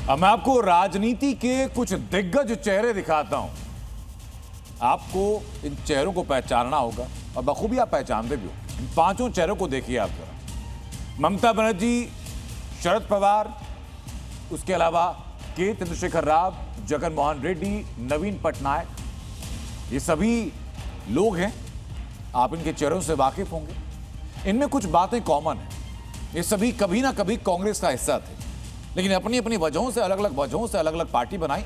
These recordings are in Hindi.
अब मैं आपको राजनीति के कुछ दिग्गज चेहरे दिखाता हूं। आपको इन चेहरों को पहचानना होगा और बखूबी आप पहचानते भी हो। इन पांचों चेहरों को देखिए आप जरा। ममता बनर्जी, शरद पवार, उसके अलावा के चंद्रशेखर राव, जगन मोहन रेड्डी, नवीन पटनायक, ये सभी लोग हैं। आप इनके चेहरों से वाकिफ होंगे। इनमें कुछ बातें कॉमन हैं। ये सभी कभी ना कभी कांग्रेस का हिस्सा थे, लेकिन अपनी अपनी वजहों से, अलग अलग वजहों से अलग अलग पार्टी बनाई।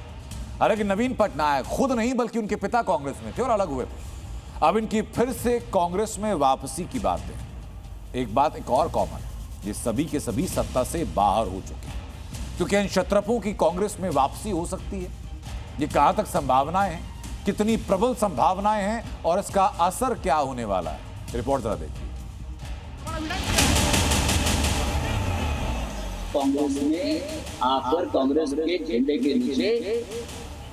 हालांकि नवीन पटनायक खुद नहीं बल्कि उनके पिता कांग्रेस में थे और अलग हुए थे। अब इनकी फिर से कांग्रेस में वापसी की बात है। एक बात एक और कॉमन है, ये सभी के सभी सत्ता से बाहर हो चुके हैं। तो क्या इन क्षत्रपों की कांग्रेस में वापसी हो सकती है? ये कहां तक संभावनाएं हैं, कितनी प्रबल संभावनाएं हैं और इसका असर क्या होने वाला है? रिपोर्ट जरा देखिए। कांग्रेस में आकर कांग्रेस के झंडे के नीचे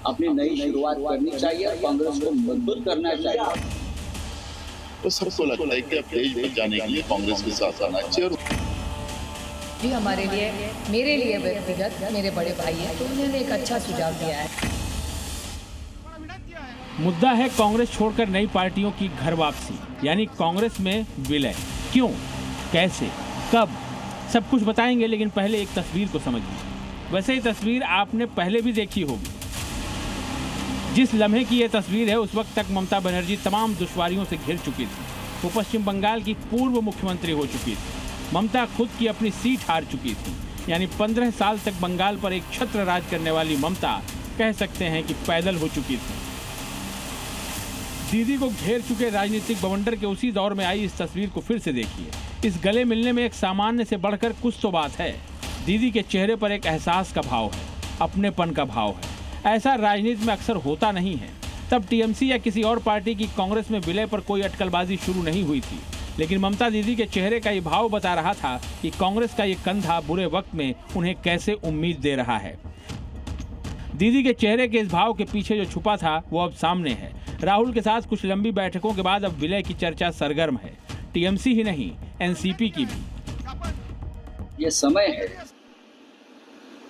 अपनी नई शुरुआत करनी चाहिए और कांग्रेस को मजबूत करना चाहिए। तो सबको लगता है कि अब देश बचाने के लिए कांग्रेस के साथ आना चाहिए। जी हमारे लिए, मेरे लिए व्यक्तिगत, मेरे बड़े भाई हैं, तो उन्होंने एक अच्छा सुझाव दिया है। मुद्दा है कांग्रेस छोड़कर नई पार्टियों की घर वापसी, यानी कांग्रेस में विलय। क्यों, कैसे, कब, सब कुछ बताएंगे, लेकिन पहले एक तस्वीर को समझिए। वैसे ही तस्वीर आपने पहले भी देखी होगी। जिस लम्हे की ये तस्वीर है, उस वक्त तक ममता बनर्जी तमाम दुश्वारियों से घिर चुकी थी। वो पश्चिम बंगाल की पूर्व मुख्यमंत्री हो चुकी थी। ममता खुद की अपनी सीट हार चुकी थी, यानी 15 साल तक बंगाल पर एक छत्र राज करने वाली ममता कह सकते हैं कि पैदल हो चुकी थी। दीदी को घेर चुके राजनीतिक बवंडर के उसी दौर में आई इस तस्वीर को फिर से देखिए। इस गले मिलने में एक सामान्य से बढ़कर कुछ तो बात है। दीदी के चेहरे पर एक एहसास का भाव है, अपनेपन का भाव है। ऐसा राजनीति में अक्सर होता नहीं है। तब टीएमसी या किसी और पार्टी की कांग्रेस में विलय पर कोई अटकलबाजी शुरू नहीं हुई थी, लेकिन ममता दीदी के चेहरे का ये भाव बता रहा था कि कांग्रेस का ये कंधा बुरे वक्त में उन्हें कैसे उम्मीद दे रहा है। दीदी के चेहरे के इस भाव के पीछे जो छुपा था वो अब सामने है। राहुल के साथ कुछ लंबी बैठकों के बाद अब विलय की चर्चा सरगर्म है। टीएमसी ही नहीं, एनसीपी की भी। ये समय है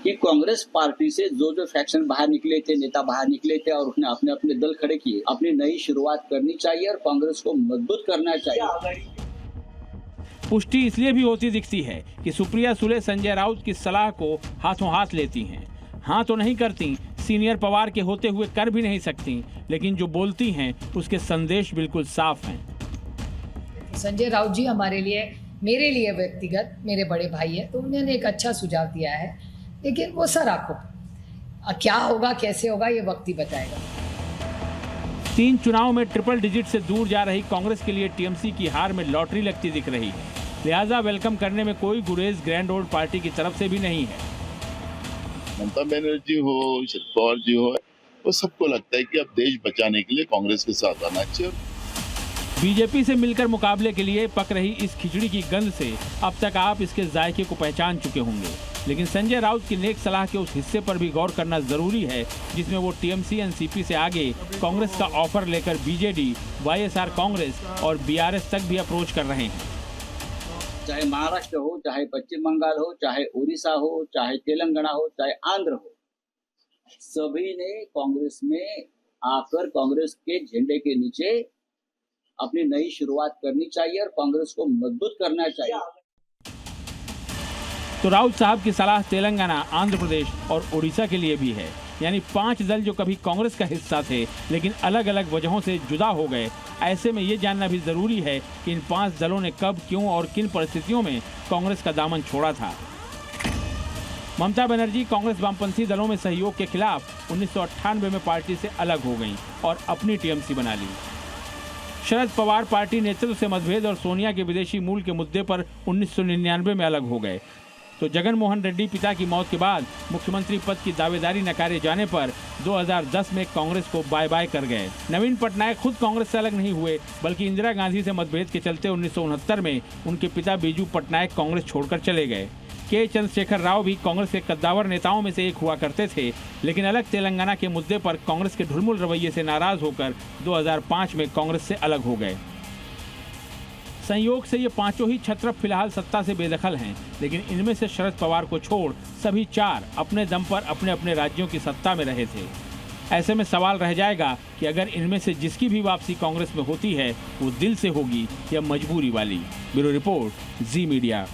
कि कांग्रेस पार्टी से जो फैक्शन बाहर निकले थे, नेता बाहर निकले थे और उसने अपने अपने दल खड़े किए, अपनी नई शुरुआत करनी चाहिए और कांग्रेस को मजबूत करना चाहिए। पुष्टि इसलिए भी होती दिखती है कि सुप्रिया सुले संजय राउत की सलाह को हाथों हाथ लेती हैं। हाँ तो नहीं करती, सीनियर पवार के होते हुए कर भी नहीं सकती, लेकिन जो बोलती हैं उसके संदेश बिल्कुल साफ हैं। संजय राउत जी हमारे लिए, मेरे लिए व्यक्तिगत, मेरे बड़े भाई हैं, तो उन्होंने एक अच्छा सुझाव दिया है। लेकिन वो सर आपको क्या होगा, कैसे होगा, ये वक्त ही बताएगा। 3 चुनाव में ट्रिपल डिजिट से दूर जा रही कांग्रेस के लिए टीएमसी की हार में लॉटरी लगती दिख रही है। लिहाजा वेलकम करने में कोई गुरेज ग्रैंड ओल्ड पार्टी की तरफ से भी नहीं है। ममता बनर्जी हो, शरद पवार जी हो, वो सबको लगता है कि अब देश बचाने के लिए कांग्रेस के साथ आना चाहिए। बीजेपी से मिलकर मुकाबले के लिए पक रही इस खिचड़ी की गंध से अब तक आप इसके जायके को पहचान चुके होंगे, लेकिन संजय राउत की नेक सलाह के उस हिस्से पर भी गौर करना जरूरी है जिसमें वो टीएमसी एनसीपी से आगे कांग्रेस का ऑफर लेकर बीजेडी, वाईएसआर कांग्रेस और बीआरएस तक भी अप्रोच कर रहे हैं। चाहे महाराष्ट्र हो, चाहे पश्चिम बंगाल हो, चाहे उड़ीसा हो, चाहे तेलंगाना हो, चाहे आंध्र हो, सभी ने कांग्रेस में आकर कांग्रेस के झंडे के नीचे अपनी नई शुरुआत करनी चाहिए और कांग्रेस को मजबूत करना चाहिए। तो राउत साहब की सलाह तेलंगाना, आंध्र प्रदेश और उड़ीसा के लिए भी है, यानी 5 दल जो कभी कांग्रेस का हिस्सा थे लेकिन अलग अलग वजहों से जुदा हो गए। ऐसे में ये जानना भी जरूरी है कि इन 5 दलों ने कब, क्यों और किन परिस्थितियों में कांग्रेस का दामन छोड़ा था। ममता बनर्जी कांग्रेस वामपंथी दलों में सहयोग के खिलाफ 1998 में पार्टी से अलग हो गईं और अपनी टीएमसी बना ली। शरद पवार पार्टी नेतृत्व से मतभेद और सोनिया के विदेशी मूल के मुद्दे पर 1999 में अलग हो गए। तो जगन मोहन रेड्डी पिता की मौत के बाद मुख्यमंत्री पद की दावेदारी नकारे जाने पर 2010 में कांग्रेस को बाय बाय कर गए। नवीन पटनायक खुद कांग्रेस से अलग नहीं हुए, बल्कि इंदिरा गांधी से मतभेद के चलते 1969 में उनके पिता बीजू पटनायक कांग्रेस छोड़कर चले गए। के चंद्रशेखर राव भी कांग्रेस के कद्दावर नेताओं में से एक हुआ करते थे, लेकिन अलग तेलंगाना के मुद्दे पर कांग्रेस के ढुलमुल रवैये से नाराज होकर 2005 में कांग्रेस से अलग हो गए। संयोग से ये पांचों ही छत्रप फिलहाल सत्ता से बेदखल हैं, लेकिन इनमें से शरद पवार को छोड़ सभी 4 अपने दम पर अपने अपने राज्यों की सत्ता में रहे थे। ऐसे में सवाल रह जाएगा कि अगर इनमें से जिसकी भी वापसी कांग्रेस में होती है वो दिल से होगी या मजबूरी वाली। ब्यूरो रिपोर्ट, जी मीडिया।